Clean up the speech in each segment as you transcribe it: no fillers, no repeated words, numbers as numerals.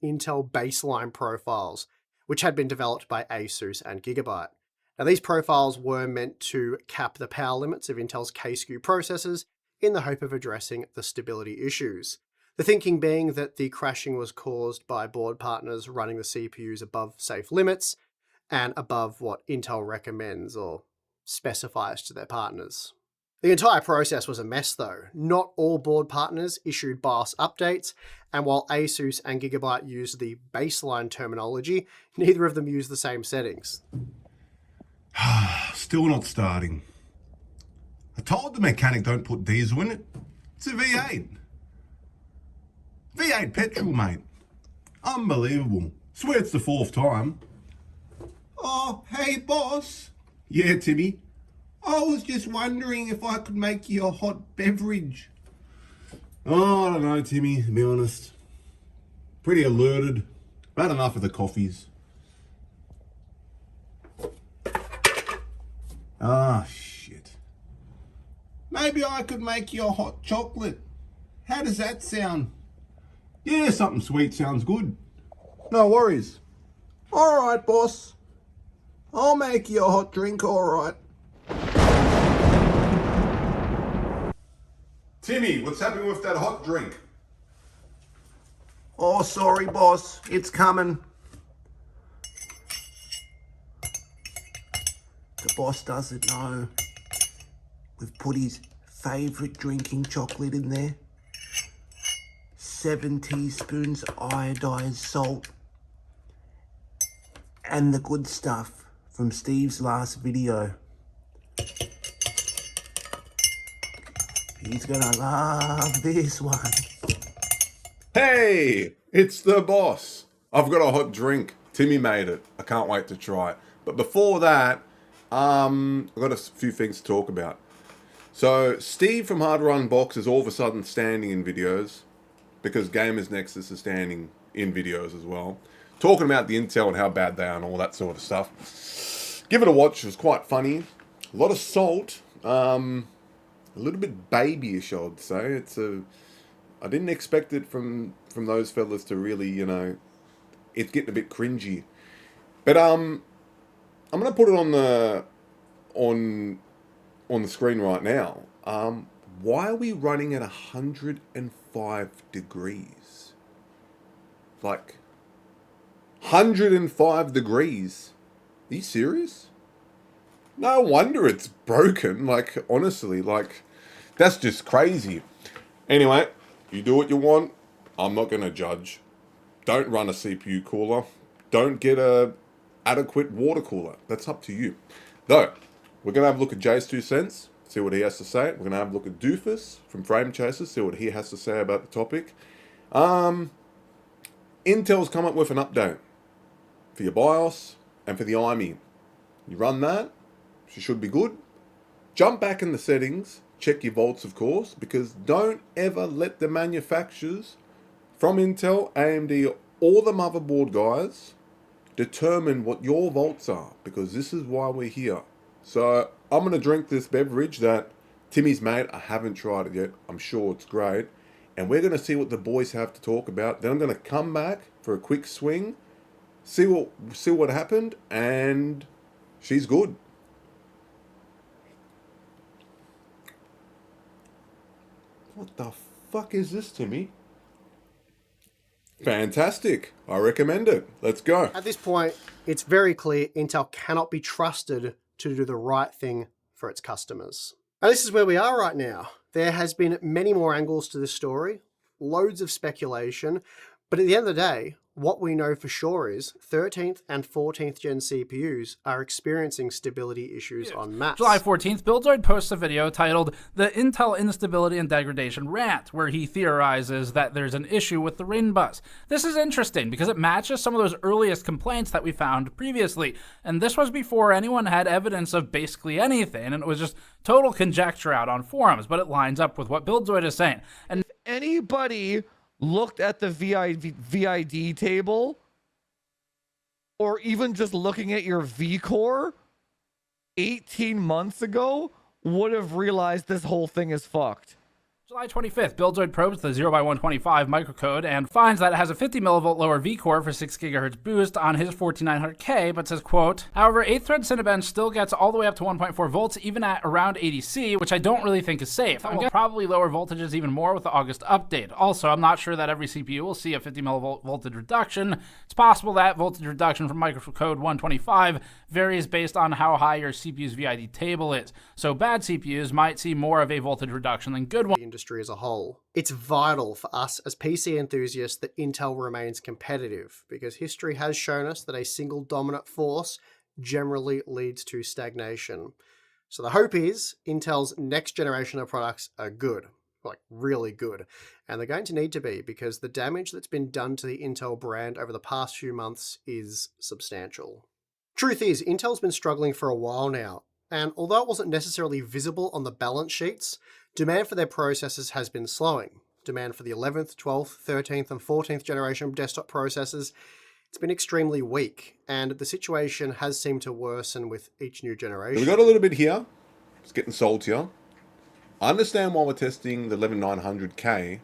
Intel baseline profiles, which had been developed by Asus and Gigabyte. Now, these profiles were meant to cap the power limits of Intel's K-SKU processors in the hope of addressing the stability issues. The thinking being that the crashing was caused by board partners running the CPUs above safe limits and above what Intel recommends or specifies to their partners. The entire process was a mess though. Not all board partners issued BIOS updates, and while Asus and Gigabyte used the baseline terminology, neither of them used the same settings. Still not starting. I told the mechanic don't put diesel in it. It's a V8. V8 petrol, mate. Unbelievable. Swear it's the 4th time. Oh, hey boss. Yeah, Timmy. I was just wondering if I could make you a hot beverage. Oh, I don't know, Timmy, to be honest. Pretty alerted. I've had enough of the coffees. Ah, shit. Maybe I could make you a hot chocolate. How does that sound? Yeah, something sweet sounds good. No worries. All right, boss. I'll make you a hot drink, all right. Timmy, what's happening with that hot drink? Oh, sorry, boss. It's coming. The boss doesn't know. We've put his favourite drinking chocolate in there. 7 teaspoons iodized salt. And the good stuff from Steve's last video. He's gonna love this one. Hey, it's the boss. I've got a hot drink. Timmy made it. I can't wait to try it. But before that, I've got a few things to talk about. So Steve from Hard Run Box is all of a sudden standing in videos because Gamers Nexus is standing in videos as well, talking about the Intel and how bad they are and all that sort of stuff. Give it a watch. It was quite funny. A lot of salt. A little bit babyish, I'd say. I didn't expect it from those fellas to really, you know, it's getting a bit cringy. But I'm gonna put it on the screen right now. Why are we running at 105 degrees? Like 105 degrees? Are you serious? No wonder it's broken. Like, honestly, like, that's just crazy. Anyway, you do what you want. I'm not going to judge. Don't run a CPU cooler. Don't get a adequate water cooler. That's up to you. Though, we're going to have a look at Jay's 2 cents, see what he has to say. We're going to have a look at Doofus from Frame Chasers, see what he has to say about the topic. Intel's come up with an update for your BIOS and for the IME. You run that. She should be good. Jump back in the settings, check your volts of course, because don't ever let the manufacturers from Intel, AMD, or the motherboard guys determine what your volts are, because this is why we're here. So I'm going to drink this beverage that Timmy's made. I haven't tried it yet. I'm sure it's great. And we're going to see what the boys have to talk about. Then I'm going to come back for a quick swing, see what happened, and she's good. What the fuck is this, Timmy? Fantastic. I recommend it. Let's go. At this point, it's very clear Intel cannot be trusted to do the right thing for its customers. And this is where we are right now. There has been many more angles to this story, loads of speculation, but at the end of the day, what we know for sure is 13th and 14th gen CPUs are experiencing stability issues en masse. July 14th, Buildroid posts a video titled The Intel Instability and Degradation Rant, where he theorizes that there's an issue with the RAIN bus. This is interesting because it matches some of those earliest complaints that we found previously, and this was before anyone had evidence of basically anything, and it was just total conjecture out on forums, but it lines up with what Buildroid is saying. And if anybody looked at the VID table, or even just looking at your vCore 18 months ago, would have realized this whole thing is fucked. July 25th, Buildzoid probes the 0x125 microcode and finds that it has a 50 millivolt lower V-core for 6 GHz boost on his 14900K, but says, quote, however, 8-thread Cinebench still gets all the way up to 1.4 volts even at around 80C, which I don't really think is safe. I'm going to probably lower voltages even more with the August update. Also, I'm not sure that every CPU will see a 50 millivolt voltage reduction. It's possible that voltage reduction from microcode 125 varies based on how high your CPU's VID table is. So bad CPUs might see more of a voltage reduction than good ones. Industry as a whole. It's vital for us as PC enthusiasts that Intel remains competitive, because history has shown us that a single dominant force generally leads to stagnation. So the hope is Intel's next generation of products are good, like really good, and they're going to need to be, because the damage that's been done to the Intel brand over the past few months is substantial. Truth is, Intel's been struggling for a while now, and although it wasn't necessarily visible on the balance sheets, demand for their processors has been slowing. Demand for the 11th, 12th, 13th, and 14th generation desktop processors, it's been extremely weak, and the situation has seemed to worsen with each new generation. We got a little bit here. It's getting saltier. I understand why we're testing the 11900K,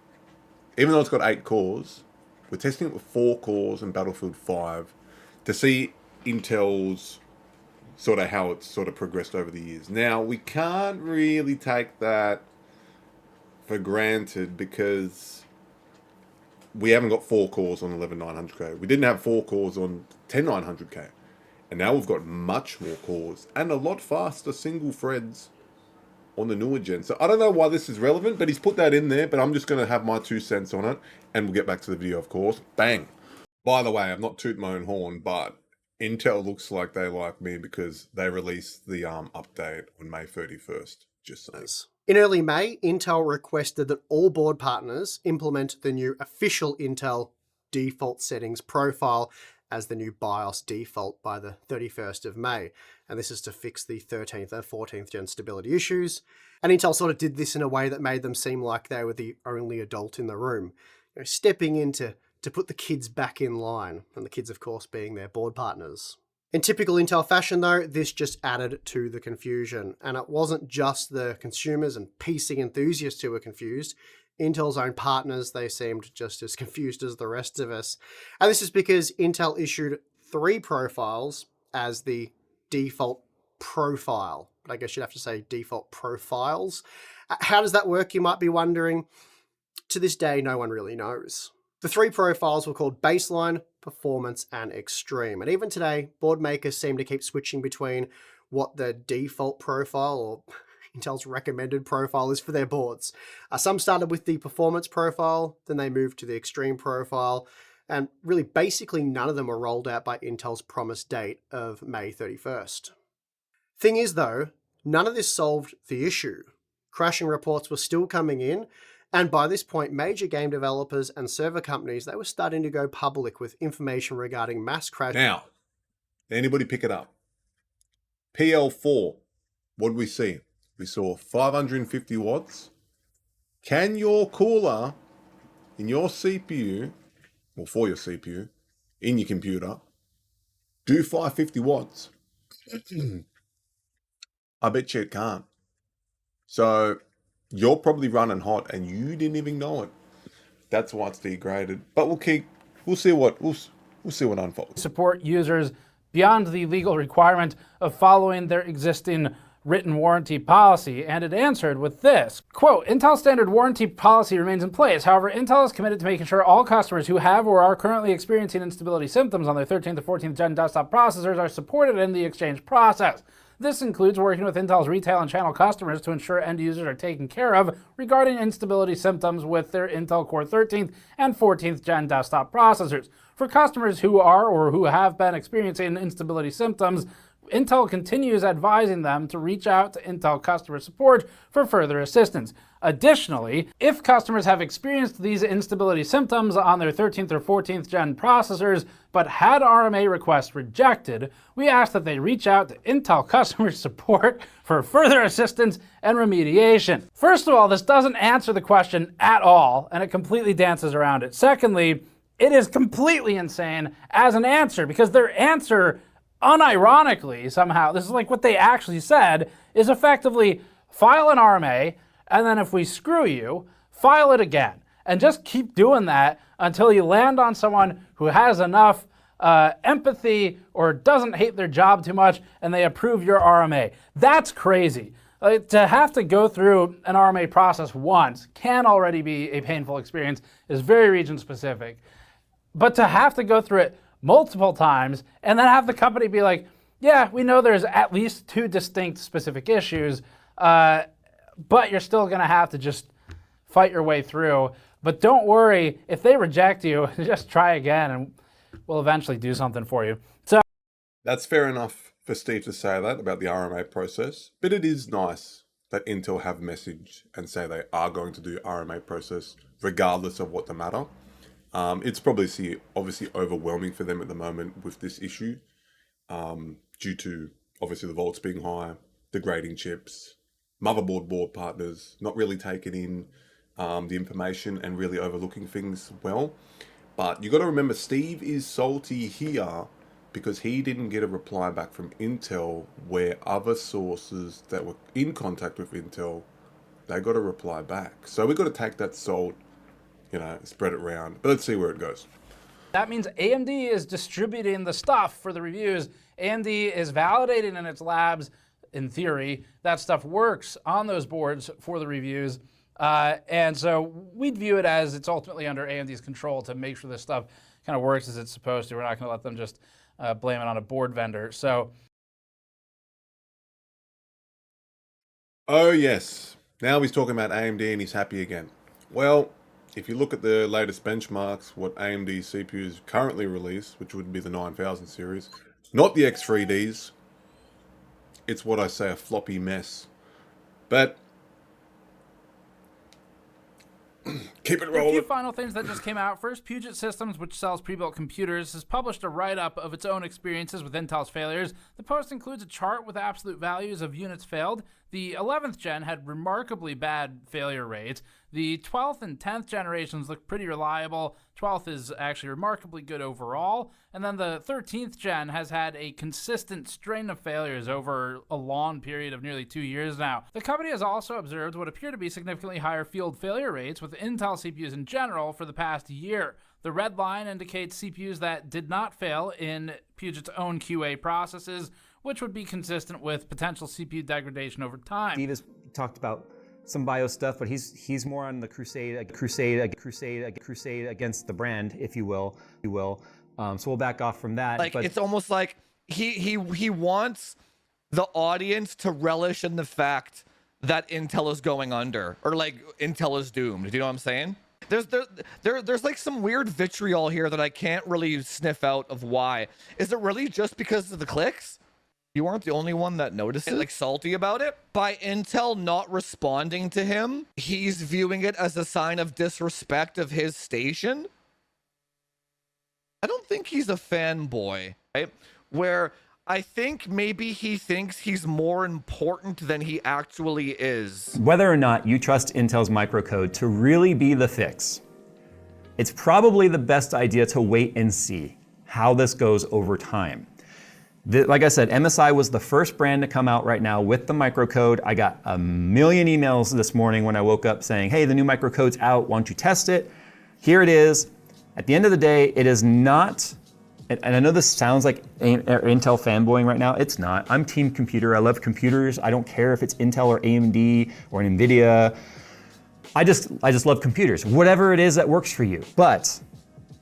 even though it's got 8 cores. We're testing it with 4 cores in Battlefield 5 to see Intel's sort of how it's sort of progressed over the years. Now, we can't really take that for granted because we haven't got 4 cores on 11900K. We didn't have 4 cores on 10900K. And now we've got much more cores and a lot faster single threads on the newer gen. So I don't know why this is relevant, but he's put that in there, but I'm just going to have my 2 cents on it, and we'll get back to the video, of course. Bang. By the way, I'm not tooting my own horn, but Intel looks like they like me because they released the update on May 31st. Just saying. In early May, Intel requested that all board partners implement the new official Intel default settings profile as the new BIOS default by the 31st of May. And this is to fix the 13th and 14th gen stability issues. And Intel sort of did this in a way that made them seem like they were the only adult in the room, you know, stepping in to put the kids back in line, and the kids, of course, being their board partners. In typical Intel fashion, though, this just added to the confusion, and it wasn't just the consumers and PC enthusiasts who were confused. Intel's own partners, they seemed just as confused as the rest of us. And this is because Intel issued 3 profiles as the default profile. But I guess you'd have to say default profiles. How does that work, you might be wondering? To this day, no one really knows. The 3 profiles were called Baseline, Performance, and Extreme. And even today, board makers seem to keep switching between what the default profile or Intel's recommended profile is for their boards. Some started with the Performance profile, then they moved to the Extreme profile, and really basically none of them were rolled out by Intel's promised date of May 31st. Thing is though, none of this solved the issue. Crashing reports were still coming in, and by this point, major game developers and server companies, they were starting to go public with information regarding mass crashes. Now, anybody pick it up? PL4, what did we see? We saw 550 watts. Can your cooler in your CPU, or for your CPU, in your computer, do 550 watts? I bet you it can't. So you're probably running hot and you didn't even know it. That's why it's degraded. But we'll see what unfolds. Support users beyond the legal requirement of following their existing written warranty policy, and it answered with this, quote, Intel standard warranty policy remains in place. However, Intel is committed to making sure all customers who have or are currently experiencing instability symptoms on their 13th to 14th gen desktop processors are supported in the exchange process. This includes working with Intel's retail and channel customers to ensure end users are taken care of regarding instability symptoms with their Intel Core 13th and 14th gen desktop processors. For customers who are or who have been experiencing instability symptoms, Intel continues advising them to reach out to Intel customer support for further assistance. Additionally, if customers have experienced these instability symptoms on their 13th or 14th gen processors but had RMA requests rejected, we ask that they reach out to Intel customer support for further assistance and remediation. First of all, this doesn't answer the question at all, and it completely dances around it. Secondly, it is completely insane as an answer, because their answer, unironically, somehow, this is like what they actually said, is effectively file an RMA, and then if we screw you, file it again. And just keep doing that until you land on someone who has enough empathy or doesn't hate their job too much and they approve your RMA. That's crazy. To have to go through an RMA process once can already be a painful experience. It's very region specific. But to have to go through it multiple times and then have the company be like, yeah, we know there's at least 2 distinct specific issues, but you're still going to have to just fight your way through. But don't worry, if they reject you, just try again and we'll eventually do something for you. So That's fair enough for Steve to say that about the RMA process, but it is nice that Intel have messaged and say they are going to do RMA process regardless of what the matter. It's probably obviously overwhelming for them at the moment with this issue due to obviously the volts being high, degrading chips, motherboard board partners not really taking in the information and really overlooking things well. But you got to remember, Steve is salty here because he didn't get a reply back from Intel, where other sources that were in contact with Intel, they got a reply back. So we got to take that salt, spread it around. But let's see where it goes. that means AMD is distributing the stuff for the reviews. AMD is validating in its labs, in theory, that stuff works on those boards for the reviews. And so we'd view it as it's ultimately under AMD's control to make sure this stuff kind of works as it's supposed to. We're not going to let them just blame it on a board vendor. So, oh yes, now he's talking about AMD and he's happy again. Well, if you look at the latest benchmarks, what AMD CPUs currently release, which would be the 9000 series, not the X3Ds, it's what I say, a floppy mess. But keep it rolling. a few final things that just came out. First, Puget Systems, which sells pre-built computers, has published a write-up of its own experiences with Intel's failures. The post includes a chart with absolute values of units failed. The 11th gen had remarkably bad failure rates. The 12th and 10th generations look pretty reliable. 12th is actually remarkably good overall. And then the 13th gen has had a consistent string of failures over a long period of nearly 2 years now. The company has also observed what appear to be significantly higher field failure rates with Intel CPUs in general for the past year. The red line indicates CPUs that did not fail in Puget's own QA processes, which would be consistent with potential CPU degradation over time. Steve has talked about some BIOS stuff, but he's more on the crusade against the brand, if you will. So we'll back off from that. Like, it's almost like he wants the audience to relish in the fact that Intel is going under, or like Intel is doomed. Do you know what I'm saying? There's like some weird vitriol here that I can't really sniff out of why. Is it really just because of the clicks? You aren't the only one that noticed it, like salty about it. By Intel not responding to him, he's viewing it as a sign of disrespect of his station. I don't think he's a fanboy, right? Where I think maybe he thinks he's more important than he actually is. Whether or not you trust Intel's microcode to really be the fix, it's probably the best idea to wait and see how this goes over time. Like I said, MSI was the first brand to come out right now with the microcode. I got a million emails this morning when I woke up saying, hey, the new microcode's out, why don't you test it? Here it is. At the end of the day, it is not, and I know this sounds like Intel fanboying right now, it's not. I'm team computer, I love computers. I don't care if it's Intel or AMD or NVIDIA. I just love computers, whatever it is that works for you. But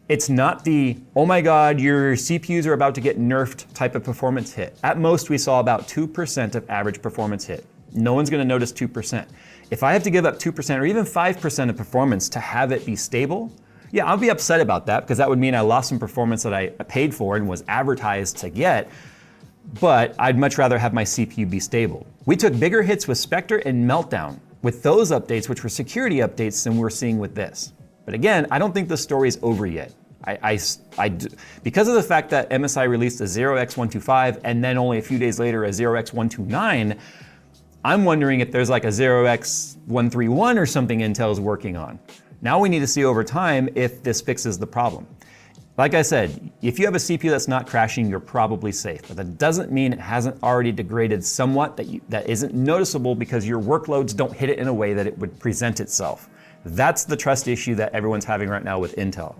it's not the, oh my God, your CPUs are about to get nerfed type of performance hit. At most, we saw about 2% of average performance hit. No one's gonna notice 2%. If I have to give up 2% or even 5% of performance to have it be stable, yeah, I'll be upset about that because that would mean I lost some performance that I paid for and was advertised to get, but I'd much rather have my CPU be stable. We took bigger hits with Spectre and Meltdown with those updates, which were security updates, than we're seeing with this. But again, I don't think the story's over yet. Because of the fact that MSI released a 0x125 and then only a few days later a 0x129, I'm wondering if there's like a 0x131 or something Intel's working on. Now we need to see over time if this fixes the problem. Like I said, if you have a CPU that's not crashing, you're probably safe, but that doesn't mean it hasn't already degraded somewhat that isn't noticeable because your workloads don't hit it in a way that it would present itself. That's the trust issue that everyone's having right now with Intel.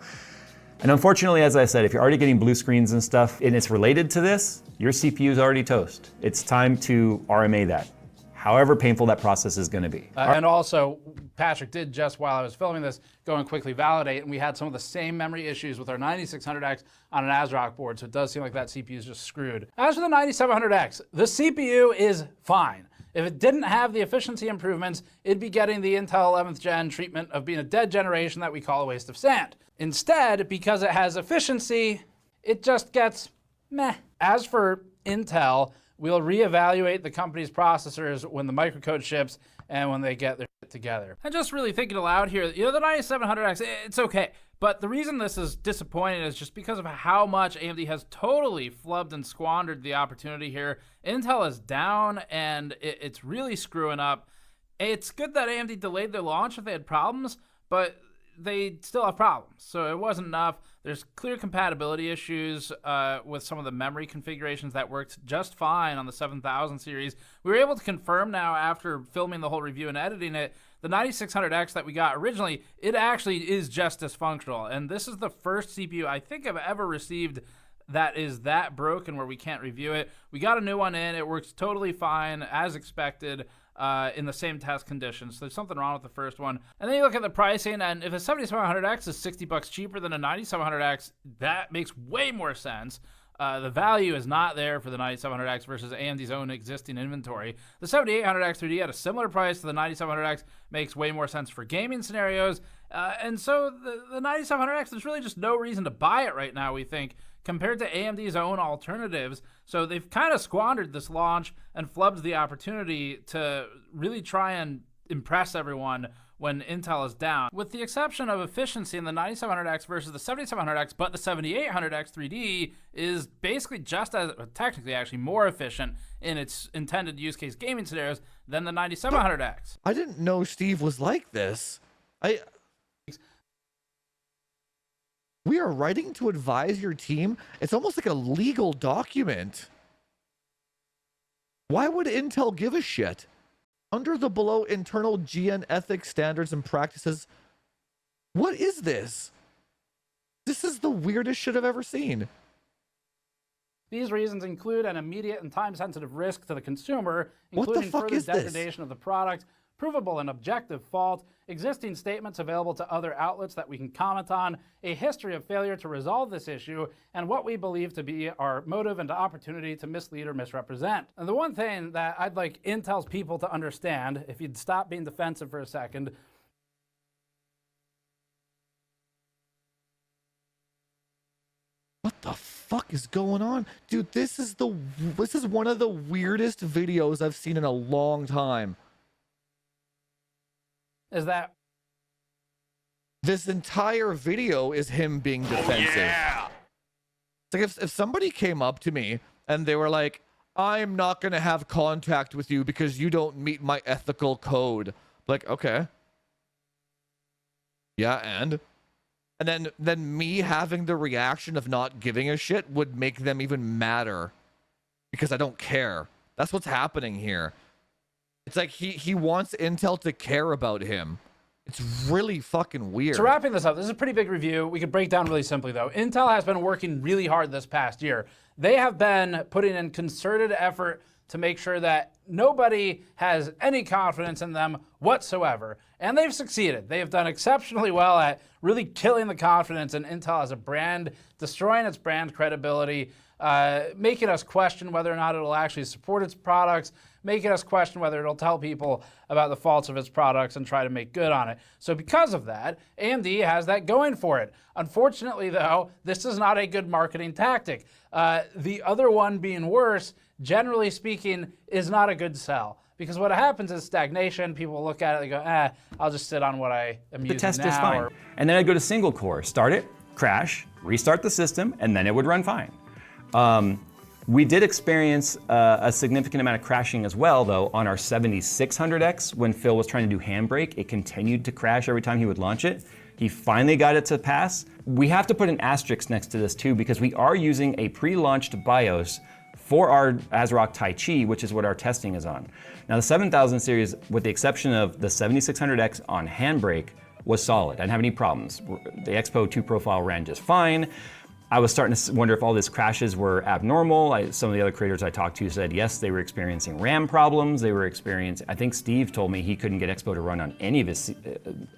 And unfortunately, as I said, if you're already getting blue screens and stuff, and it's related to this, your CPU is already toast. It's time to RMA that, however painful that process is going to be. And also, Patrick did just while I was filming this, go and quickly validate, and we had some of the same memory issues with our 9600X on an ASRock board, so it does seem like that CPU is just screwed. As for the 9700X, the CPU is fine. If it didn't have the efficiency improvements, it'd be getting the Intel 11th gen treatment of being a dead generation that we call a waste of sand. Instead, because it has efficiency, it just gets meh. As for Intel, we'll reevaluate the company's processors when the microcode ships and when they get their shit together. I'm just really thinking aloud here, you know, the 9700X, it's okay. But the reason this is disappointing is just because of how much AMD has totally flubbed and squandered the opportunity here. Intel is down and it's really screwing up. It's good that AMD delayed their launch if they had problems, but they still have problems. So it wasn't enough. There's clear compatibility issues with some of the memory configurations that worked just fine on the 7000 series. We were able to confirm now after filming the whole review and editing it, the 9600X that we got originally, it actually is just dysfunctional. And this is the first CPU I think I've ever received that is that broken where we can't review it. We got a new one in. It works totally fine as expected. In the same test conditions. So there's something wrong with the first one. And then you look at the pricing, and if a 7700X is $60 cheaper than a 9700X, that makes way more sense. The value is not there for the 9700X versus AMD's own existing inventory. The 7800X 3D at a similar price to the 9700X makes way more sense for gaming scenarios. And so the 9700X, there's really just no reason to buy it right now, we think, compared to AMD's own alternatives. So they've kind of squandered this launch and flubbed the opportunity to really try and impress everyone when Intel is down. With the exception of efficiency in the 9700X versus the 7700X, but the 7800X 3D is basically just as, technically actually more efficient in its intended use case gaming scenarios than the 9700X. I didn't know Steve was like this. We are writing to advise your team. It's almost like a legal document. Why would Intel give a shit? Under the below internal GN ethics standards and practices, what is this? This is the weirdest shit I've ever seen. These reasons include an immediate and time-sensitive risk to the consumer, including further degradation of the product, provable and objective fault, existing statements available to other outlets that we can comment on, a history of failure to resolve this issue, and what we believe to be our motive and opportunity to mislead or misrepresent. And the one thing that I'd like Intel's people to understand, if you'd stop being defensive for a second, what the fuck is going on? Dude, this is one of the weirdest videos I've seen in a long time. Is that this entire video is him being defensive. Oh, yeah. It's like if somebody came up to me and they were like, I'm not going to have contact with you because you don't meet my ethical code. Like, okay. Yeah, and then me having the reaction of not giving a shit would make them even madder because I don't care. That's what's happening here. It's like he wants Intel to care about him. It's really fucking weird. So wrapping this up, this is a pretty big review. We could break down really simply though. Intel has been working really hard this past year. They have been putting in concerted effort to make sure that nobody has any confidence in them whatsoever. And they've succeeded. They have done exceptionally well at really killing the confidence in Intel as a brand, destroying its brand credibility, making us question whether or not it'll actually support its products, making us question whether it'll tell people about the faults of its products and try to make good on it. So because of that, AMD has that going for it. Unfortunately, though, this is not a good marketing tactic. The other one being worse, generally speaking, is not a good sell. Because what happens is stagnation. People look at it, they go, I'll just sit on what I am using now. The test is fine. And then I'd go to single core, start it, crash, restart the system, and then it would run fine. We did experience a significant amount of crashing as well, though, on our 7600X when Phil was trying to do handbrake. It continued to crash every time he would launch it. He finally got it to pass. We have to put an asterisk next to this too, because we are using a pre-launched BIOS for our ASRock Tai Chi, which is what our testing is on. Now the 7000 series, with the exception of the 7600X on handbrake, was solid. I didn't have any problems. The Expo 2 profile ran just fine. I was starting to wonder if all these crashes were abnormal. Some of the other creators I talked to said yes, they were experiencing RAM problems. They were experiencing, I think Steve told me he couldn't get Expo to run on any of his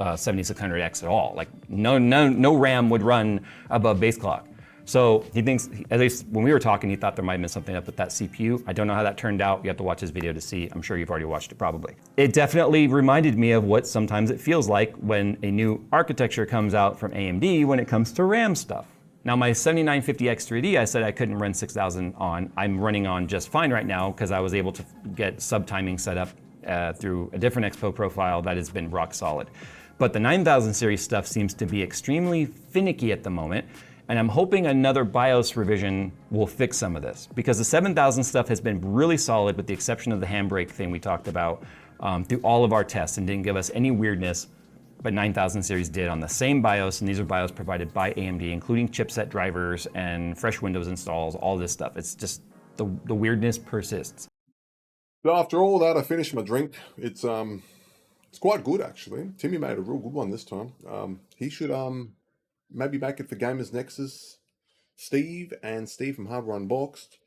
7600X at all. Like no RAM would run above base clock. So he thinks, at least when we were talking, he thought there might have been something up with that CPU. I don't know how that turned out. You have to watch his video to see. I'm sure you've already watched it probably. It definitely reminded me of what sometimes it feels like when a new architecture comes out from AMD when it comes to RAM stuff. Now my 7950X 3D, I said I couldn't run 6000 on. I'm running on just fine right now because I was able to get sub-timing set up through a different Expo profile that has been rock solid. But the 9000 series stuff seems to be extremely finicky at the moment, and I'm hoping another BIOS revision will fix some of this because the 7000 stuff has been really solid with the exception of the handbrake thing we talked about through all of our tests and didn't give us any weirdness. But 9000 series did on the same BIOS, and these are BIOS provided by AMD, including chipset drivers and fresh Windows installs, all this stuff. It's just, the weirdness persists. So after all that, I finished my drink. It's quite good actually. Timmy made a real good one this time. He should maybe make it for Gamers Nexus. Steve from Hardware Unboxed.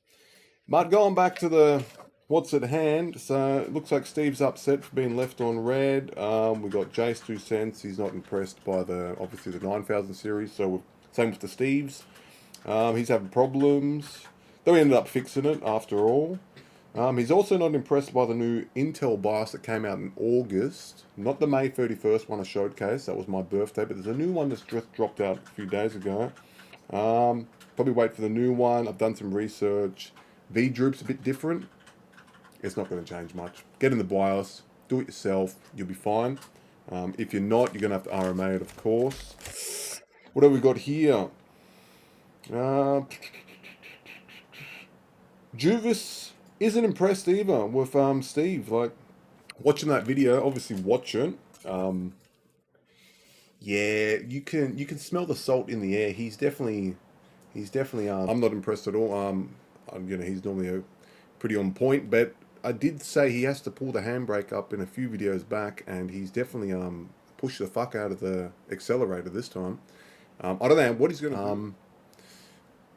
But going back to the what's at hand, so it looks like Steve's upset for being left on red. We got Jace 2 cents. He's not impressed by obviously the 9000 series. So same with the Steves. He's having problems. Though he ended up fixing it after all. He's also not impressed by the new Intel BIOS that came out in August. Not the May 31st one I showcased. That was my birthday. But there's a new one that's just dropped out a few days ago. Probably wait for the new one. I've done some research. V-Droop's a bit different. It's not going to change much. Get in the BIOS, do it yourself, you'll be fine. If you're not, you're going to have to RMA it, of course. What have we got here? Juvis isn't impressed either with Steve. Like, watching that video, obviously watch it. Yeah, you can smell the salt in the air. He's definitely I'm not impressed at all. He's normally pretty on point, but I did say he has to pull the handbrake up in a few videos back, and he's definitely pushed the fuck out of the accelerator this time. I don't know what he's gonna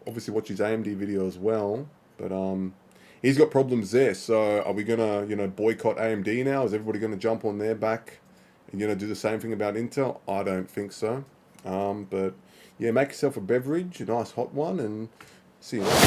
obviously watch his AMD video as well, but he's got problems there. So are we gonna boycott AMD now? Is everybody gonna jump on their back and do the same thing about Intel? I don't think so. But yeah, make yourself a beverage, a nice hot one, and see you later.